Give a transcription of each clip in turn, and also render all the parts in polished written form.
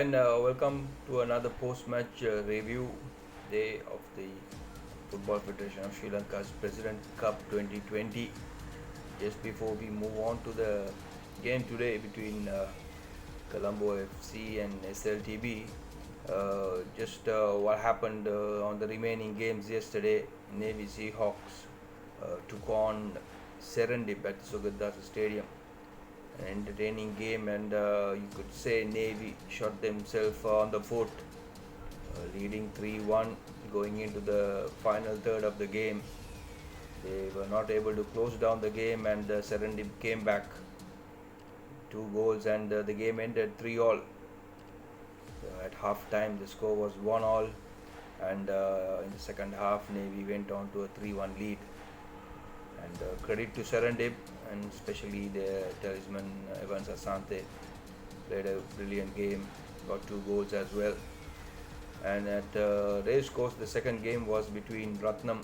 and welcome to another post-match review day of the Football Federation of Sri Lanka's President Cup 2020. Just before we move on to the game today between Colombo FC and SLTB, just what happened on the remaining games yesterday. Navy Seahawks took on Serendip at the Sugadasa Stadium. An entertaining game, and you could say Navy shot themselves on the foot, leading 3-1 going into the final third of the game. They were not able to close down the game, and Serendip came back 2 goals, and the game ended 3-all. At half time the score was 1-all, and in the second half Navy went on to a 3-1 lead. And credit to Serendip, and especially the talisman Evans Asante played a brilliant game, got 2 goals as well. And at race course, the second game was between Ratnam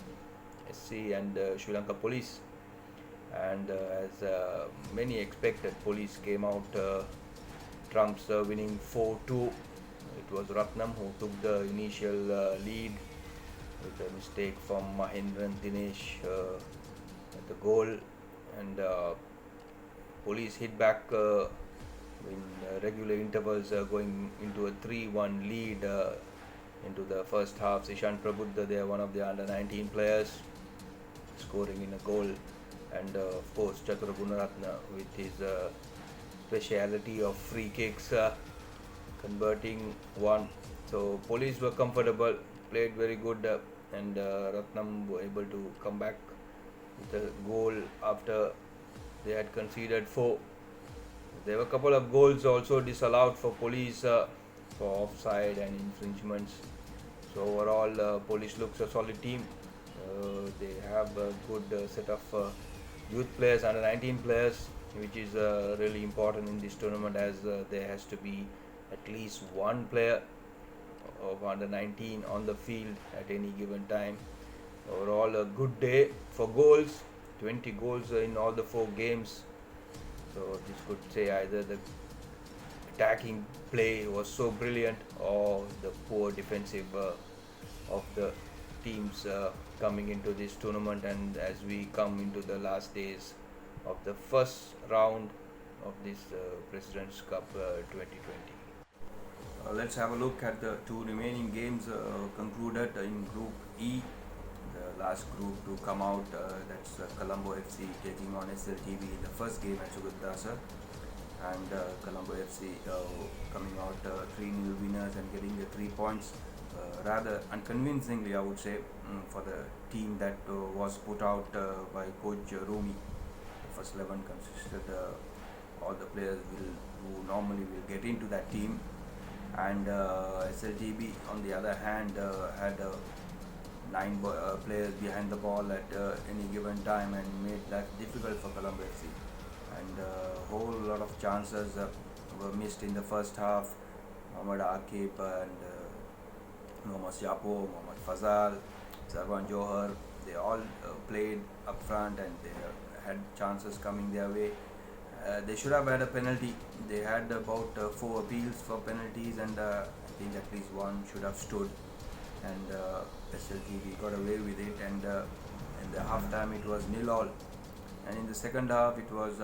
SC and Sri Lanka Police, and as many expected, Police came out trumps, winning 4-2. It was Ratnam who took the initial lead with a mistake from Mahendran Dinesh at the goal, and Police hit back in regular intervals, going into a 3-1 lead into the first half. Ishan Prabuddha, they are one of the under 19 players, scoring in a goal, and of course Chatura Gunaratna with his speciality of free kicks, converting one. So Police were comfortable, played very good, and Ratnam were able to come back with a goal after they had conceded 4. There were a couple of goals also disallowed for Police for offside and infringements. So overall, Police looks a solid team. They have a good set of youth players, under 19 players, which is really important in this tournament, as there has to be at least one player of under 19 on the field at any given time. Overall, a good day for goals. 20 goals in all the 4 games. So this could say either the attacking play was so brilliant, or the poor defensive of the teams coming into this tournament, and as we come into the last days of the first round of this President's Cup 2020. Let's have a look at the 2 remaining games concluded in Group E. The last group to come out, that's Colombo FC taking on SLTB in the first game at Sugadasa, and Colombo FC coming out 3-0 winners and getting the 3 points, rather unconvincingly, I would say, for the team that was put out by Coach Rumi. The first 11 consisted all the players who normally will get into that team, and SLTB on the other hand had 9 players behind the ball at any given time, and made life difficult for Colombo FC. And a whole lot of chances were missed in the first half. Mohammad Akib and Mohammad Yapo, Mohammad Fazal, Zarwan Johar, they all played up front, and they had chances coming their way. They should have had a penalty. They had about 4 appeals for penalties, and I think at least one should have stood, and SLTB got away with it, and in the half time it was 0-all, and in the second half it was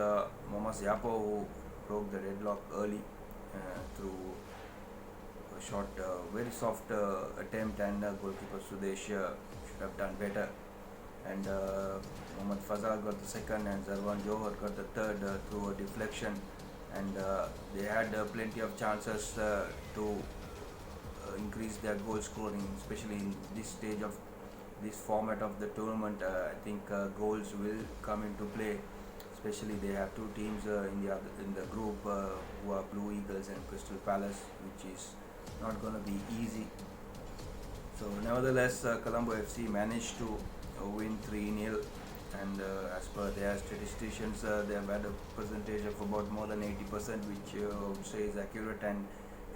Mohammad Yapo who broke the deadlock early through a short, very soft attempt, and goalkeeper Sudesh should have done better, and Mohammad Fazal got the second, and Zarwan Johar got the third through a deflection, and they had plenty of chances to increase their goal scoring, especially in this stage of this format of the tournament. I think goals will come into play, especially they have 2 teams in the group who are Blue Eagles and Crystal Palace, which is not going to be easy. So nevertheless, Colombo FC managed to win 3-0, and as per their statisticians, they have had a percentage of about more than 80%, which I would say is accurate, and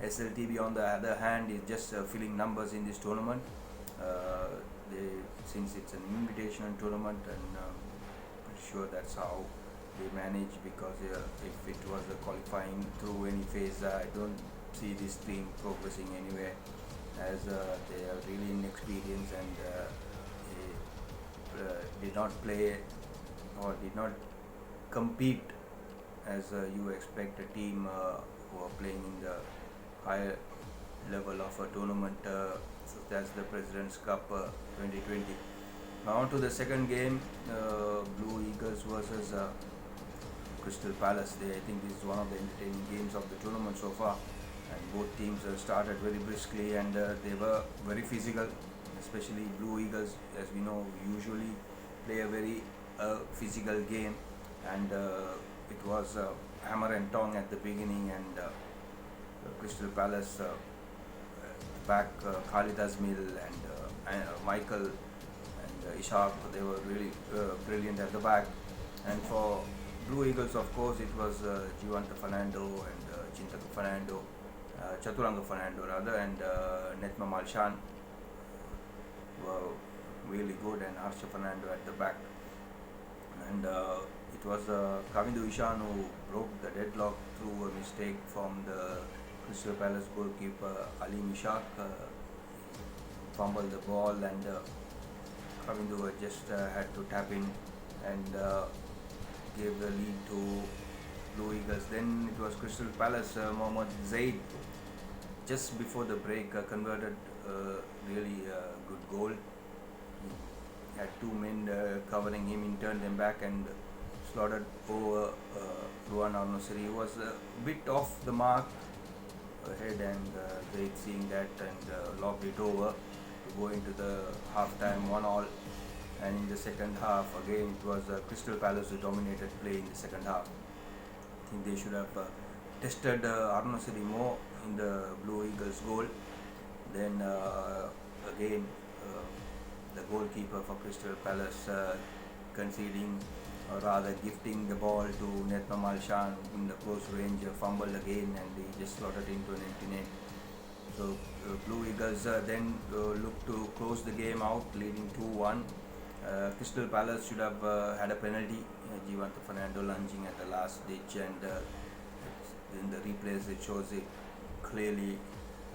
SLTB on the other hand is just filling numbers in this tournament. Since it's an invitational tournament, and pretty sure that's how they manage, because if it was a qualifying through any phase, I don't see this team progressing anywhere, as they are really inexperienced and they did not play or did not compete as you expect a team who are playing in the higher level of a tournament such as the President's Cup 2020. Now on to the second game, Blue Eagles versus Crystal Palace. I think this is one of the entertaining games of the tournament so far, and both teams started very briskly and they were very physical, especially Blue Eagles, as we know, usually play a very physical game, and it was hammer and tongue at the beginning, and Crystal Palace back Khalid Azmil and Michael and Irshard, they were really brilliant at the back. And for Blue Eagles, of course, it was Jivanta Fernando and Chaturanga Fernando rather, and Netma Malshan were really good, and Harsha Fernando at the back. And it was Kavindu Ishan who broke the deadlock through a mistake from the Crystal Palace goalkeeper Ali Mishak. Fumbled the ball, and Kavindu just had to tap in and gave the lead to Blue Eagles. Then it was Crystal Palace. Mohammad Zaid, just before the break, converted really good goal. He had two men covering him, and turned them back and slaughtered over Ruan Al-Nasri. He was a bit off the mark ahead, and Zaid seeing that and lobbed it over to go into the half-time 1-1. And in the second half, again, it was Crystal Palace who dominated play in the second half. I think they should have tested Al-Nasri more in the Blue Eagles goal. Then again, the goalkeeper for Crystal Palace conceding, or rather gifting the ball to Netma Malshan in the close range, fumbled again, and he just slotted into an empty net. So Blue Eagles then looked to close the game out, leading 2-1. Crystal Palace should have had a penalty. Jivanta Fernando lunging at the last ditch, and in the replays it shows it clearly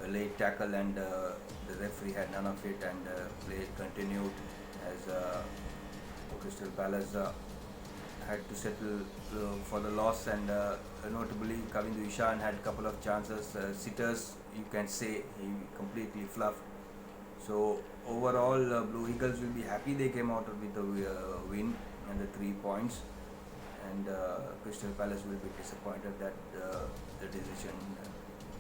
a late tackle, and the referee had none of it, and play continued as Crystal Palace had to settle for the loss. And notably, Kavindu Ishan had a couple of chances. Sitters, you can say, he completely fluffed. So overall, Blue Eagles will be happy they came out with the win and the 3 points, and Crystal Palace will be disappointed that the decision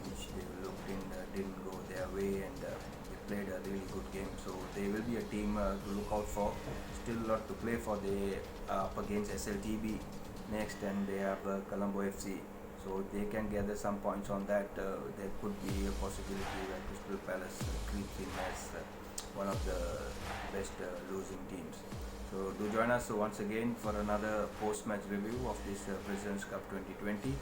which they looked in didn't go their way, and they played a really good game. So they will be a team to look out for. Still a lot to play for. They are up against SLTB next, and they have Colombo FC. So they can gather some points on that. There could be a possibility that Crystal Palace creeps in as one of the best losing teams. So do join us once again for another post-match review of this President's Cup 2020.